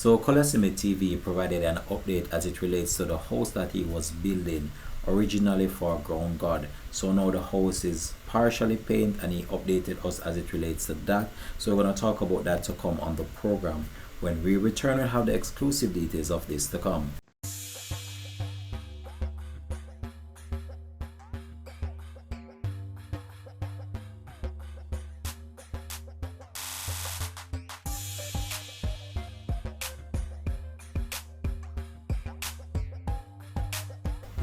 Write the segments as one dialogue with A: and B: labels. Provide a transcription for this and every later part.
A: So Colaz TV provided an update as it relates to the house that he was building originally for Ground God. So now the house is partially painted and he updated us as it relates to that. So we're going to talk about that to come on the program. When we return, we'll have the exclusive details of this to come.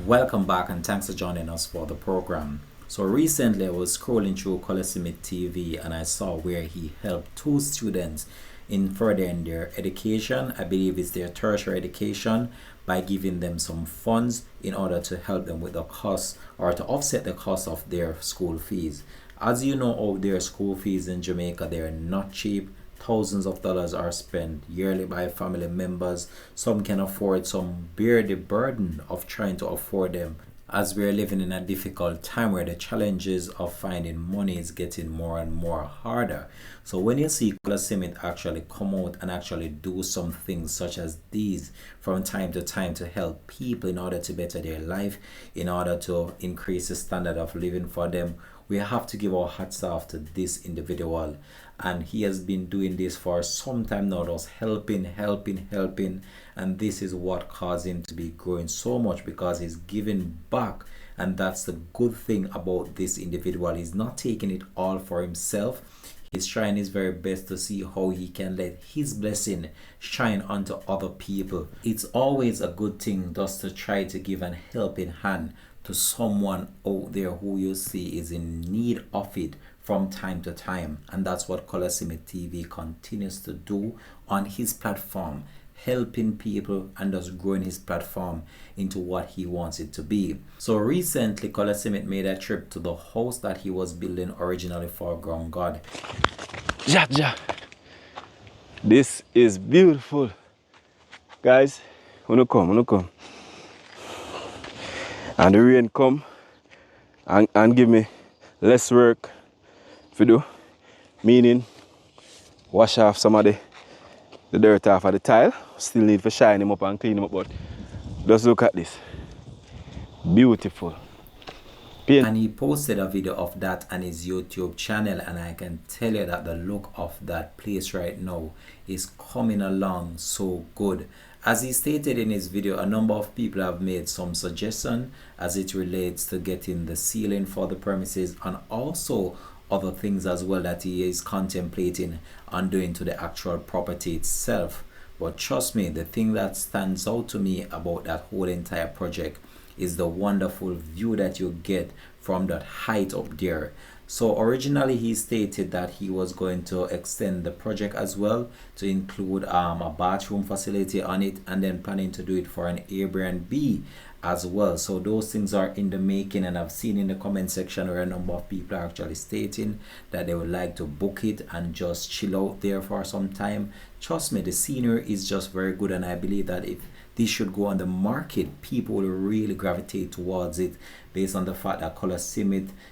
A: Welcome back and thanks for joining us for the program. So recently I was scrolling through Colaz TV and I saw where he helped two students in furthering their education. I believe it's their tertiary education, by giving them some funds in order to help them with the cost or to offset the cost of their school fees. As you know, all their school fees in Jamaica, they're not cheap. Thousands of dollars are spent yearly by family members. Some can afford, some bear the burden of trying to afford them, as we're living in a difficult time where the challenges of finding money is getting more and more harder. So when you see Colaz actually come out and actually do some things such as these from time to time to help people in order to better their life, in order to increase the standard of living for them, we have to give our hats off to this individual. And he has been doing this for some time now, just helping, and this is what caused him to be growing so much, because he's giving back. And that's the good thing about this individual. He's not taking it all for himself. He's trying his very best to see how he can let his blessing shine onto other people. It's always a good thing just to try to give an helping hand to someone out there who you see is in need of it from time to time. And that's what Colaz TV continues to do on his platform, helping people and just growing his platform into what he wants it to be. So recently Colaz made a trip to the house that he was building originally for Ground God.
B: Ja. This is beautiful. Guys, wanna come. And the rain come and give me less work to do, meaning wash off some of the dirt off of the tile. Still need to shine them up and clean them up, but just look at this. Beautiful.
A: And he posted a video of that on his YouTube channel, and I can tell you that the look of that place right now is coming along so good. As he stated in his video, a number of people have made some suggestions as it relates to getting the ceiling for the premises, and also other things as well that he is contemplating on doing to the actual property itself. But trust me, the thing that stands out to me about that whole entire project is the wonderful view that you get from that height up there. So originally he stated that he was going to extend the project as well to include a bathroom facility on it, and then planning to do it for an Airbnb as well. So those things are in the making, and I've seen in the comment section where a number of people are actually stating that they would like to book it and just chill out there for some time. Trust me, the scenery is just very good, and I believe that if this should go on the market, people will really gravitate towards it, based on the fact that Colaz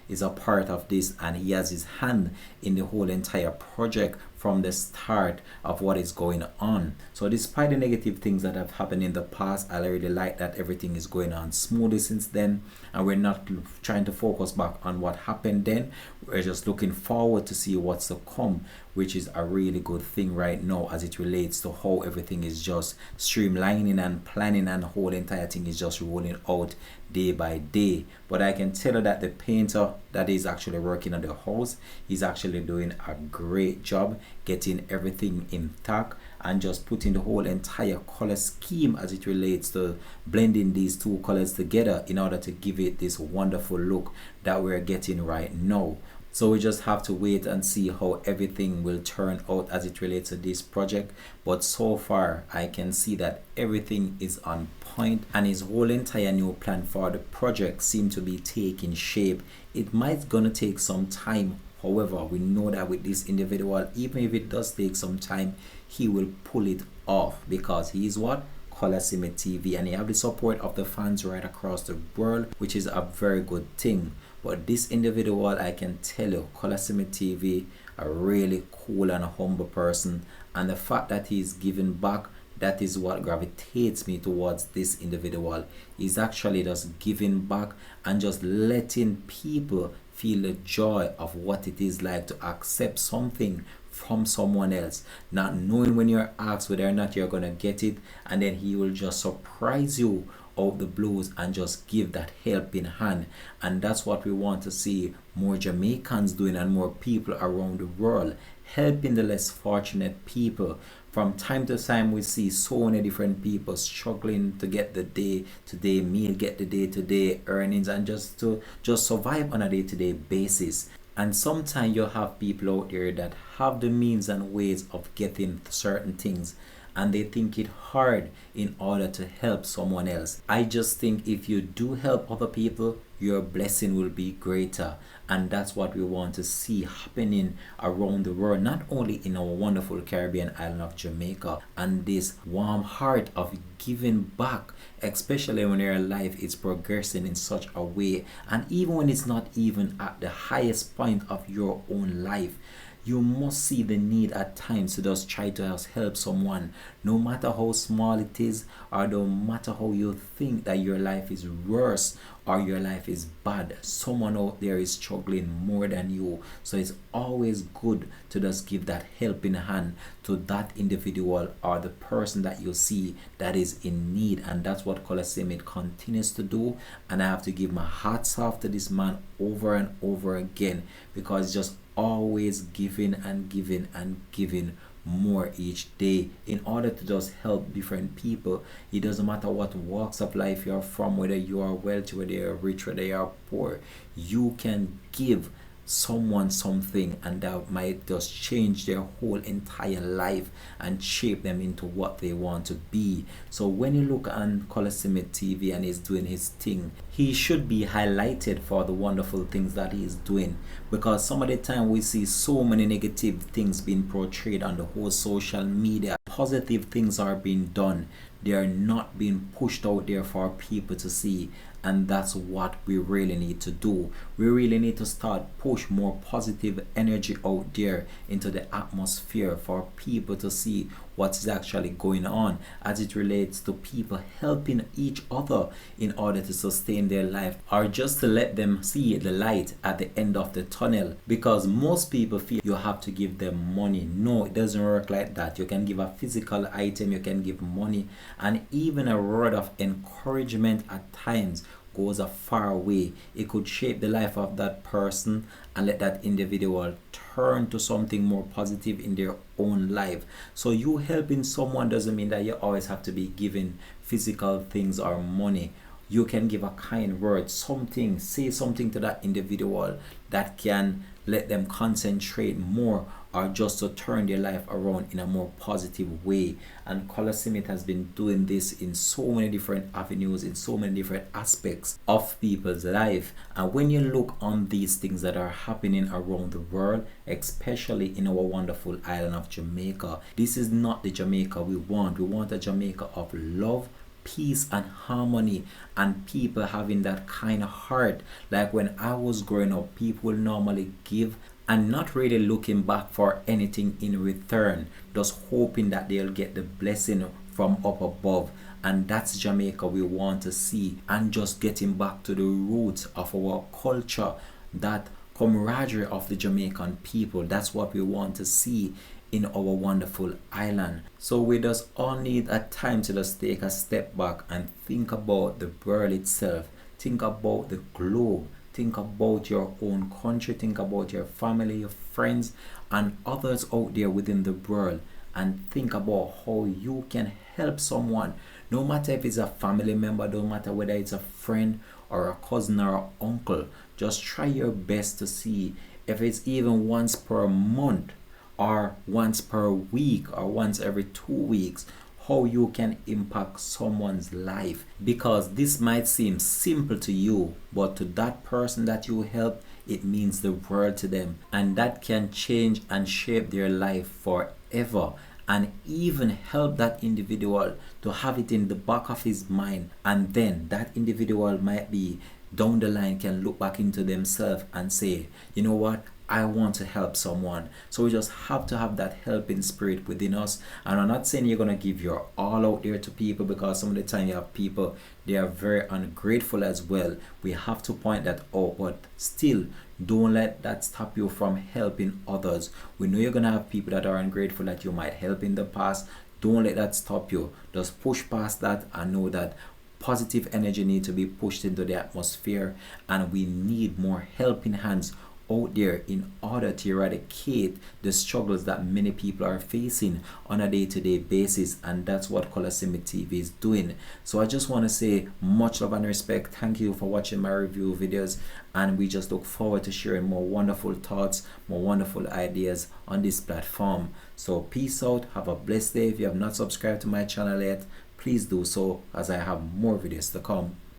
A: is a part of this and he has his hand in the whole entire project from the start of what is going on. So despite the negative things that have happened in the past, I really like that everything is going on smoothly since then, and we're not trying to focus back on what happened then. We're just looking forward to see what's to come, which is a really good thing right now as it relates to how everything is just streamlining and planning, and the whole entire thing is just rolling out day by day. But I can tell you that the painter that is actually working on the house is actually doing a great job getting everything intact and just putting the whole entire color scheme as it relates to blending these two colors together in order to give it this wonderful look that we're getting right now. So we just have to wait and see how everything will turn out as it relates to this project. But so far, I can see that everything is on point, and his whole entire new plan for the project seems to be taking shape. It might gonna take some time. However, we know that with this individual, even if it does take some time, he will pull it off, because he is what? Colaz TV, and he have the support of the fans right across the world, which is a very good thing. But this individual, I can tell you, Colaz TV, a really cool and humble person, and the fact that he's giving back that is what gravitates me towards this individual. Is actually just giving back and just letting people feel the joy of what it is like to accept something from someone else, not knowing when you're asked whether or not you're gonna get it, and then he will just surprise you out the blues and just give that helping hand. And that's what we want to see more Jamaicans doing, and more people around the world helping the less fortunate people. From time to time we see so many different people struggling to get the day to day meal, get the day to day earnings, and just to just survive on a day to day basis. And sometimes you have people out there that have the means and ways of getting certain things, and they think it hard in order to help someone else. I just think if you do help other people, your blessing will be greater. And that's what we want to see happening around the world, not only in our wonderful Caribbean island of Jamaica, and this warm heart of giving back, especially when your life is progressing in such a way, and even when it's not even at the highest point of your own life. You must see the need at times to just try to just help someone, no matter how small it is, or no matter how you think that your life is worse or your life is bad. Someone out there is struggling more than you. So it's always good to just give that helping hand to that individual or the person that you see that is in need. And that's what Colaz continues to do. And I have to give my hats off to this man over and over again, because just always giving and giving and giving more each day in order to just help different people. It doesn't matter what walks of life you're from, whether you are wealthy, whether you're rich, whether you're poor, you can give someone something, and that might just change their whole entire life and shape them into what they want to be. So when you look on Colaz TV and he's doing his thing, he should be highlighted for the wonderful things that he's doing, because some of the time we see so many negative things being portrayed on the whole social media. Positive things are being done, they are not being pushed out there for people to see. And that's what we really need to do. We really need to start push more positive energy out there into the atmosphere for people to see what is actually going on as it relates to people helping each other in order to sustain their life, or just to let them see the light at the end of the tunnel. Because most people feel you have to give them money. No, it doesn't work like that. You can give a physical item, you can give money, and even a word of encouragement at times goes a far way. It could shape the life of that person and let that individual turn to something more positive in their own life. So you helping someone doesn't mean that you always have to be giving physical things or money. You can give a kind word, something, say something to that individual that can let them concentrate more, or just to turn their life around in a more positive way. And Colaz has been doing this in so many different avenues, in so many different aspects of people's life. And when you look on these things that are happening around the world, especially in our wonderful island of Jamaica, this is not the Jamaica we want. We want a Jamaica of love, peace and harmony, and people having that kind of heart. Like when I was growing up, people normally give and not really looking back for anything in return, just hoping that they'll get the blessing from up above. And that's Jamaica we want to see, and just getting back to the roots of our culture, that camaraderie of the Jamaican people. That's what we want to see in our wonderful island. So we just all need a time to just take a step back and think about the world itself, think about the globe, think about your own country, think about your family, your friends, and others out there within the world, and think about how you can help someone, no matter if it's a family member, no matter whether it's a friend or a cousin or an uncle. Just try your best to see if it's even once per month or once per week or once every 2 weeks, how you can impact someone's life. Because this might seem simple to you, but to that person that you help, it means the world to them, and that can change and shape their life forever, and even help that individual to have it in the back of his mind. And then that individual might be down the line can look back into themselves and say, you know what, I want to help someone. So we just have to have that helping spirit within us. And I'm not saying you're going to give your all out there to people, because some of the time you have people, they are very ungrateful as well. We have to point that out, but still, don't let that stop you from helping others. We know you're going to have people that are ungrateful that you might help in the past. Don't let that stop you. Just push past that and know that positive energy need to be pushed into the atmosphere, and we need more helping hands out there in order to eradicate the struggles that many people are facing on a day-to-day basis. And that's what Colaz TV is doing. So I just want to say much love and respect. Thank you for watching my review videos, and we just look forward to sharing more wonderful thoughts, more wonderful ideas on this platform. So peace out, have a blessed day. If you have not subscribed to my channel yet, please do so, as I have more videos to come.